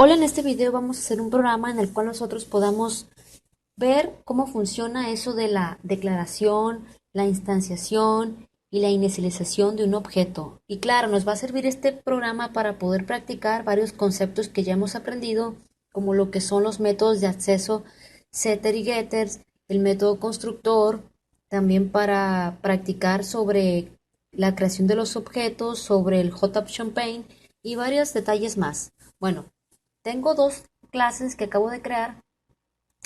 Hola, en este video vamos a hacer un programa en el cual nosotros podamos ver cómo funciona eso de la declaración, la instanciación y la inicialización de un objeto. Y claro, nos va a servir este programa para poder practicar varios conceptos que ya hemos aprendido, como lo que son los métodos de acceso setter y getters, el método constructor, también para practicar sobre la creación de los objetos, sobre el hot option paint y varios detalles más. Bueno, tengo dos clases que acabo de crear,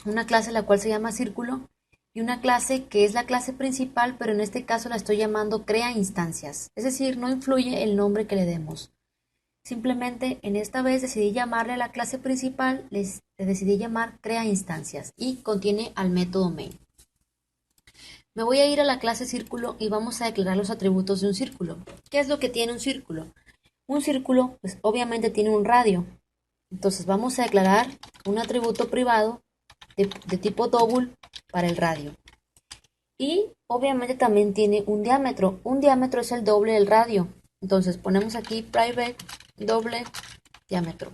una clase la cual se llama círculo y una clase que es la clase principal, pero en este caso la estoy llamando crea instancias, es decir, no influye el nombre que le demos. Simplemente en esta vez decidí llamarle a la clase principal, le decidí llamar crea instancias y contiene al método main. Me voy a ir a la clase círculo y vamos a declarar los atributos de un círculo. ¿Qué es lo que tiene un círculo? Un círculo, pues obviamente tiene un radio. Entonces vamos a declarar un atributo privado de tipo double para el radio. Y obviamente también tiene un diámetro. Un diámetro es el doble del radio. Entonces ponemos aquí private doble diámetro.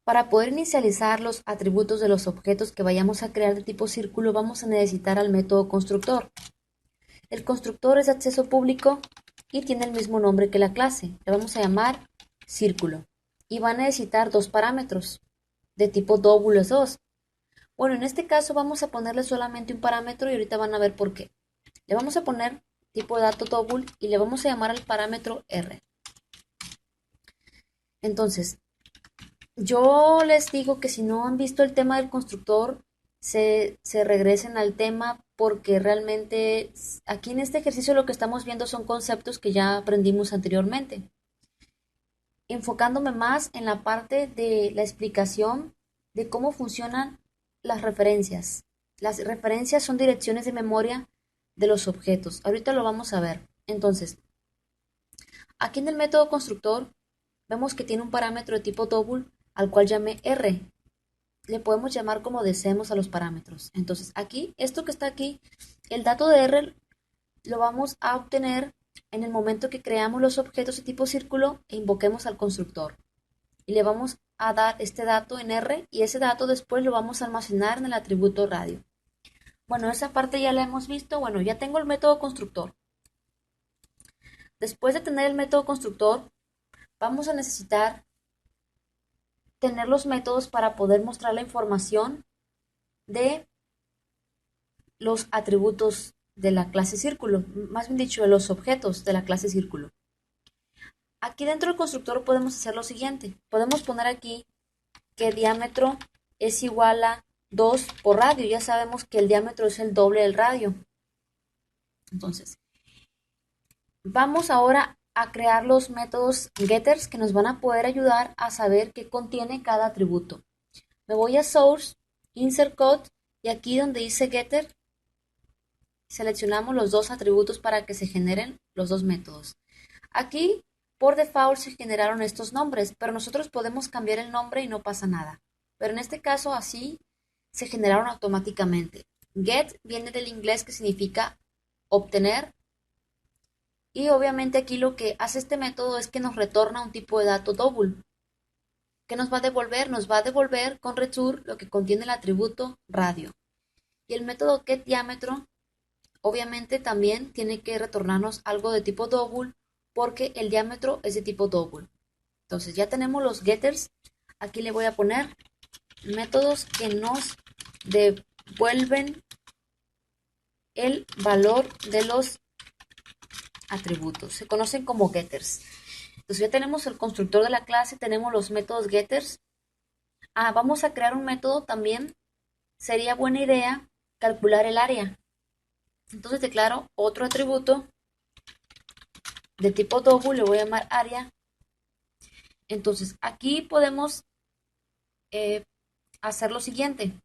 Para poder inicializar los atributos de los objetos que vayamos a crear de tipo círculo, vamos a necesitar al método constructor. El constructor es de acceso público y tiene el mismo nombre que la clase. Le vamos a llamar círculo. Y va a necesitar dos parámetros de tipo double los dos. Bueno, en este caso vamos a ponerle solamente un parámetro y ahorita van a ver por qué. Le vamos a poner tipo de dato double y le vamos a llamar al parámetro R. Entonces, yo les digo que si no han visto el tema del constructor, se regresen al tema porque realmente aquí en este ejercicio lo que estamos viendo son conceptos que ya aprendimos anteriormente. Enfocándome más en la parte de la explicación de cómo funcionan las referencias. Las referencias son direcciones de memoria de los objetos. Ahorita lo vamos a ver. Entonces, aquí en el método constructor vemos que tiene un parámetro de tipo double al cual llamé R. Le podemos llamar como deseemos a los parámetros. Entonces, aquí, esto que está aquí, el dato de R lo vamos a obtener en el momento que creamos los objetos de tipo círculo e invoquemos al constructor. Y le vamos a dar este dato en R y ese dato después lo vamos a almacenar en el atributo radio. Bueno, esa parte ya la hemos visto. Bueno, ya tengo el método constructor. Después de tener el método constructor, vamos a necesitar tener los métodos para poder mostrar la información de los atributos de la clase círculo, más bien dicho, de los objetos de la clase círculo. Aquí dentro del constructor podemos hacer lo siguiente. Podemos poner aquí que el diámetro es igual a 2 por radio. Ya sabemos que el diámetro es el doble del radio. Entonces, vamos ahora a crear los métodos getters que nos van a poder ayudar a saber qué contiene cada atributo. Me voy a Source, Insert Code y aquí donde dice Getter, seleccionamos los dos atributos para que se generen los dos métodos. Aquí, por default, se generaron estos nombres, pero nosotros podemos cambiar el nombre y no pasa nada. Pero en este caso, así se generaron automáticamente. Get viene del inglés que significa obtener. Y obviamente aquí lo que hace este método es que nos retorna un tipo de dato double. ¿Qué nos va a devolver? Nos va a devolver con return lo que contiene el atributo radio. Y el método getDiámetro obviamente también tiene que retornarnos algo de tipo double porque el diámetro es de tipo double. Entonces ya tenemos los getters. Aquí le voy a poner métodos que nos devuelven el valor de los atributos. Se conocen como getters. Entonces ya tenemos el constructor de la clase, tenemos los métodos getters. Vamos a crear un método también. Sería buena idea calcular el área. Entonces declaro otro atributo de tipo double, le voy a llamar área. Entonces aquí podemos hacer lo siguiente.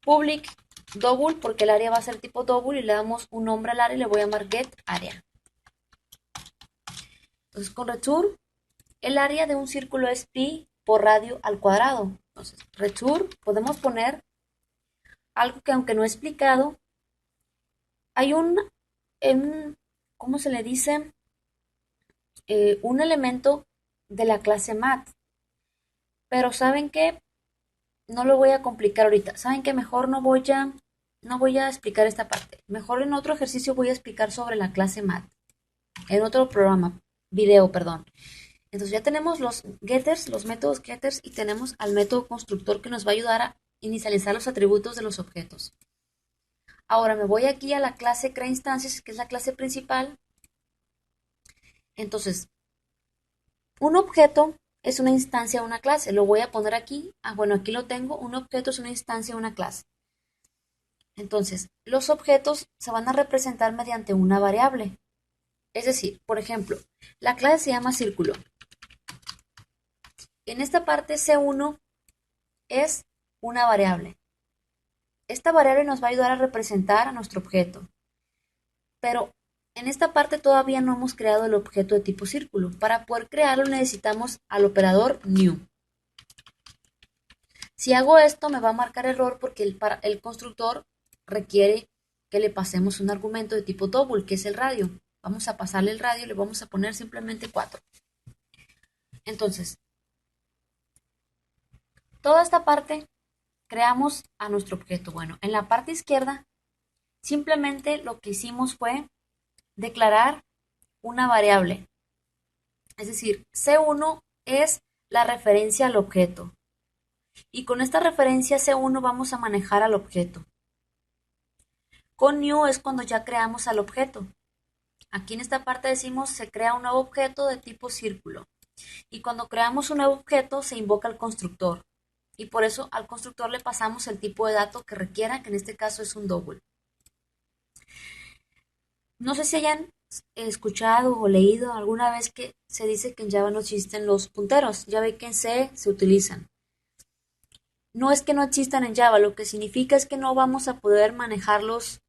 Public double, porque el área va a ser tipo double y le damos un nombre al área y le voy a llamar get área. Entonces con return, el área de un círculo es pi por radio al cuadrado. Entonces, return, podemos poner algo que aunque no he explicado, hay ¿cómo se le dice? Un elemento de la clase math. Pero ¿saben qué? No lo voy a complicar ahorita. ¿Saben qué? Mejor no voy a explicar esta parte. Mejor en otro ejercicio voy a explicar sobre la clase math. En otro programa, video, perdón. Entonces ya tenemos los getters, los métodos getters y tenemos al método constructor que nos va a ayudar a inicializar los atributos de los objetos. Ahora me voy aquí a la clase crea instancias, que es la clase principal. Entonces, un objeto es una instancia de una clase. Lo voy a poner aquí. Bueno, aquí lo tengo. Un objeto es una instancia de una clase. Entonces, los objetos se van a representar mediante una variable. Es decir, por ejemplo, la clase se llama círculo. En esta parte C1 es una variable. Esta variable nos va a ayudar a representar a nuestro objeto. Pero en esta parte todavía no hemos creado el objeto de tipo círculo. Para poder crearlo necesitamos al operador new. Si hago esto me va a marcar error porque el constructor requiere que le pasemos un argumento de tipo double, que es el radio. Vamos a pasarle el radio y le vamos a poner simplemente 4. Entonces, toda esta parte creamos a nuestro objeto. Bueno, en la parte izquierda simplemente lo que hicimos fue declarar una variable. Es decir, C1 es la referencia al objeto. Y con esta referencia C1 vamos a manejar al objeto. Con new es cuando ya creamos al objeto. Aquí en esta parte decimos se crea un nuevo objeto de tipo círculo. Y cuando creamos un nuevo objeto se invoca el constructor. Y por eso al constructor le pasamos el tipo de dato que requiera, que en este caso es un double. No sé si hayan escuchado o leído alguna vez que se dice que en Java no existen los punteros. Ya ve que en C se utilizan. No es que no existan en Java, lo que significa es que no vamos a poder manejarlos,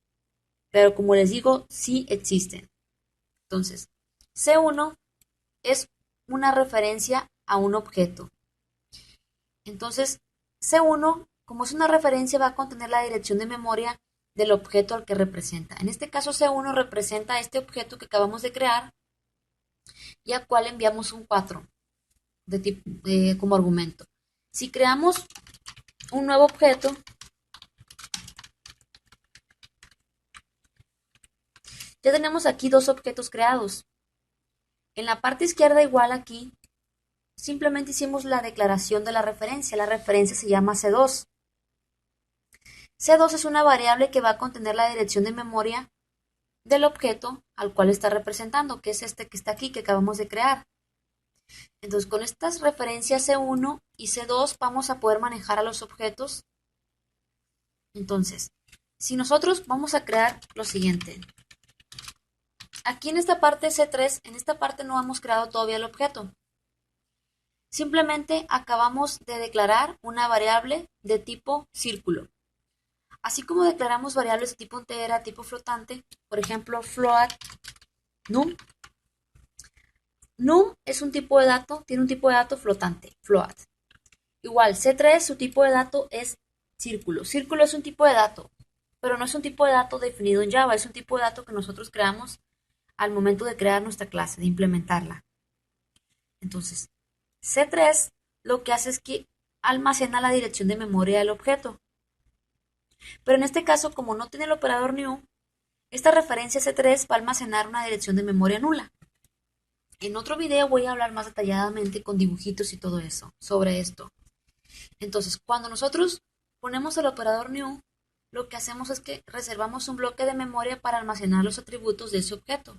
pero como les digo, sí existen. Entonces, C1 es una referencia a un objeto. Entonces, C1, como es una referencia, va a contener la dirección de memoria del objeto al que representa. En este caso, C1 representa este objeto que acabamos de crear y al cual enviamos un 4 como argumento. Si creamos un nuevo objeto, ya tenemos aquí dos objetos creados. En la parte izquierda, igual aquí, simplemente hicimos la declaración de la referencia. La referencia se llama C2. C2 es una variable que va a contener la dirección de memoria del objeto al cual está representando, que es este que está aquí, que acabamos de crear. Entonces, con estas referencias C1 y C2 vamos a poder manejar a los objetos. Entonces, si nosotros vamos a crear lo siguiente. Aquí en esta parte C3, en esta parte no hemos creado todavía el objeto. Simplemente acabamos de declarar una variable de tipo círculo. Así como declaramos variables de tipo entera, tipo flotante, por ejemplo, float, num. Num es un tipo de dato, tiene un tipo de dato flotante, float. Igual, C3, su tipo de dato es círculo. Círculo es un tipo de dato, pero no es un tipo de dato definido en Java, es un tipo de dato que nosotros creamos al momento de crear nuestra clase, de implementarla. Entonces, C3 lo que hace es que almacena la dirección de memoria del objeto. Pero en este caso, como no tiene el operador new, esta referencia C3 va a almacenar una dirección de memoria nula. En otro video voy a hablar más detalladamente con dibujitos y todo eso, sobre esto. Entonces, cuando nosotros ponemos el operador new, lo que hacemos es que reservamos un bloque de memoria para almacenar los atributos de ese objeto.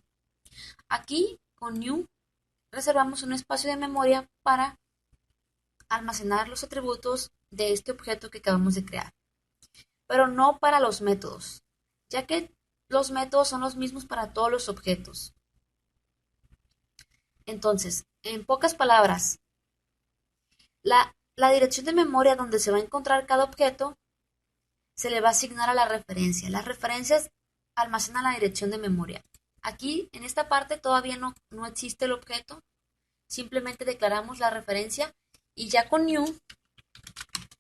Aquí, con new, reservamos un espacio de memoria para almacenar los atributos de este objeto que acabamos de crear. Pero no para los métodos, ya que los métodos son los mismos para todos los objetos. Entonces, en pocas palabras, la dirección de memoria donde se va a encontrar cada objeto se le va a asignar a la referencia. Las referencias almacenan la dirección de memoria. Aquí, en esta parte, todavía no existe el objeto. Simplemente declaramos la referencia y ya con new,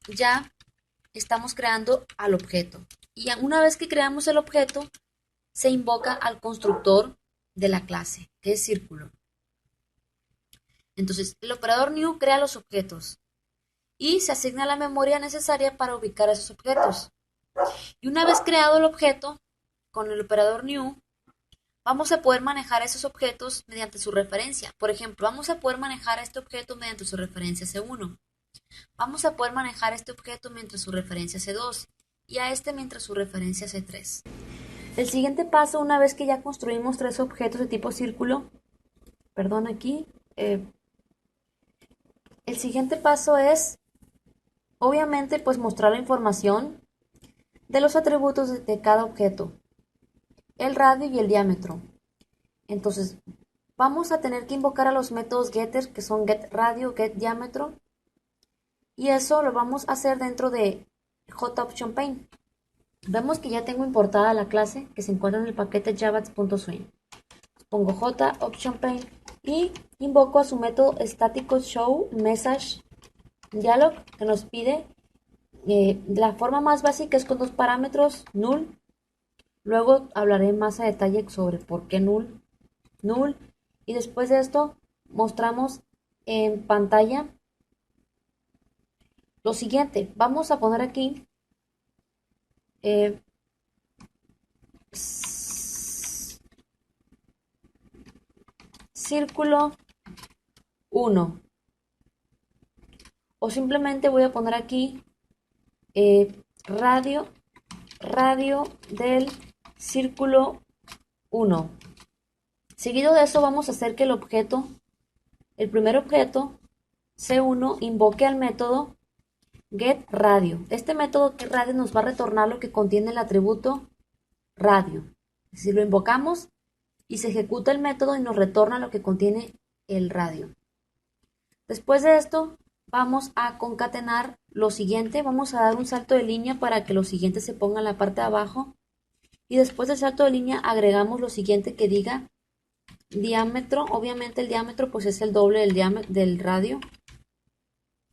ya estamos creando al objeto. Y una vez que creamos el objeto, se invoca al constructor de la clase, que es círculo. Entonces, el operador new crea los objetos. y se asigna la memoria necesaria para ubicar esos objetos. Y una vez creado el objeto, con el operador new, vamos a poder manejar esos objetos mediante su referencia. Por ejemplo, vamos a poder manejar este objeto mediante su referencia C1. Vamos a poder manejar este objeto mientras su referencia C2 y a este mientras su referencia C3. El siguiente paso, una vez que ya construimos tres objetos de tipo círculo, perdón aquí, el siguiente paso es, obviamente, pues mostrar la información de los atributos de cada objeto, el radio y el diámetro. Entonces, vamos a tener que invocar a los métodos getter, que son getRadio, getDiámetro, y eso lo vamos a hacer dentro de JOptionPaint. Vemos que ya tengo importada la clase que se encuentra en el paquete javax.swing. Pongo JOptionPaint y invoco a su método estático showMessageDialog, que nos pide la forma más básica es con dos parámetros, null. Luego hablaré más a detalle sobre por qué null, y después de esto mostramos en pantalla lo siguiente. Vamos a poner aquí círculo 1, o simplemente voy a poner aquí radio del círculo 1. Seguido de eso vamos a hacer que el primer objeto C1 invoque al método getRadio. Este método getRadio nos va a retornar lo que contiene el atributo radio. Es decir, lo invocamos y se ejecuta el método y nos retorna lo que contiene el radio. Después de esto vamos a concatenar lo siguiente. Vamos a dar un salto de línea para que lo siguiente se ponga en la parte de abajo. Y después del salto de línea agregamos lo siguiente que diga diámetro. Obviamente el diámetro pues es el doble del radio.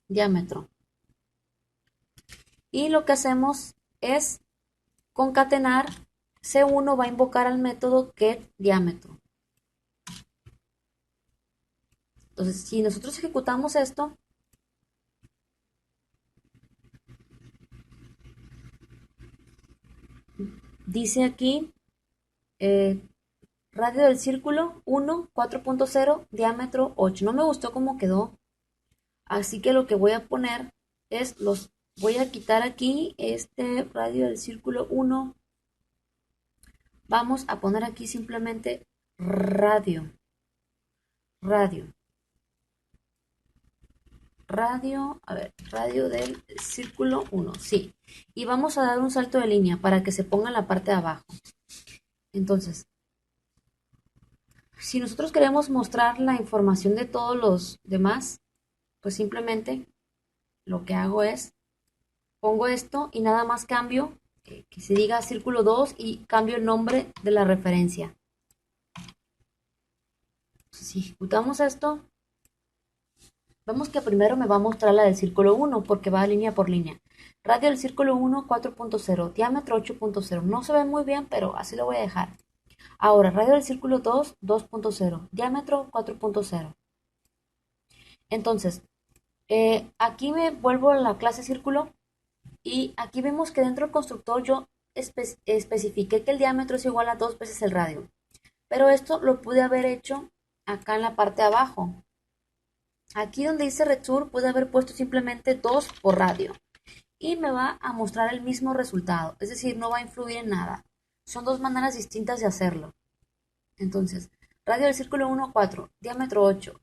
Diámetro. Y lo que hacemos es concatenar. C1 va a invocar al método getDiámetro. Entonces, si nosotros ejecutamos esto, dice aquí radio del círculo 1, 4.0, diámetro 8. No me gustó cómo quedó, así que lo que voy a poner es voy a quitar aquí este radio del círculo 1. Vamos a poner aquí simplemente radio del círculo 1, sí. Y vamos a dar un salto de línea para que se ponga en la parte de abajo. Entonces, si nosotros queremos mostrar la información de todos los demás, pues simplemente lo que hago es, pongo esto y nada más cambio, que se diga círculo 2 y cambio el nombre de la referencia. Entonces, si ejecutamos esto, vemos que primero me va a mostrar la del círculo 1 porque va línea por línea. Radio del círculo 1, 4.0, diámetro 8.0. No se ve muy bien, pero así lo voy a dejar. Ahora, radio del círculo 2, 2.0, diámetro 4.0. Entonces, aquí me vuelvo a la clase círculo y aquí vemos que dentro del constructor yo especifiqué que el diámetro es igual a 2 veces el radio. Pero esto lo pude haber hecho acá en la parte de abajo. Aquí donde dice return pude haber puesto simplemente 2 por radio. Y me va a mostrar el mismo resultado. Es decir, no va a influir en nada. Son dos maneras distintas de hacerlo. Entonces, radio del círculo 1, 4, diámetro 8.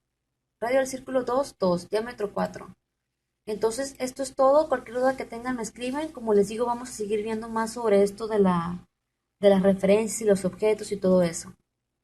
Radio del círculo 2, 2, diámetro 4. Entonces, esto es todo. Cualquier duda que tengan me escriben. Como les digo, vamos a seguir viendo más sobre esto de las referencias y los objetos y todo eso.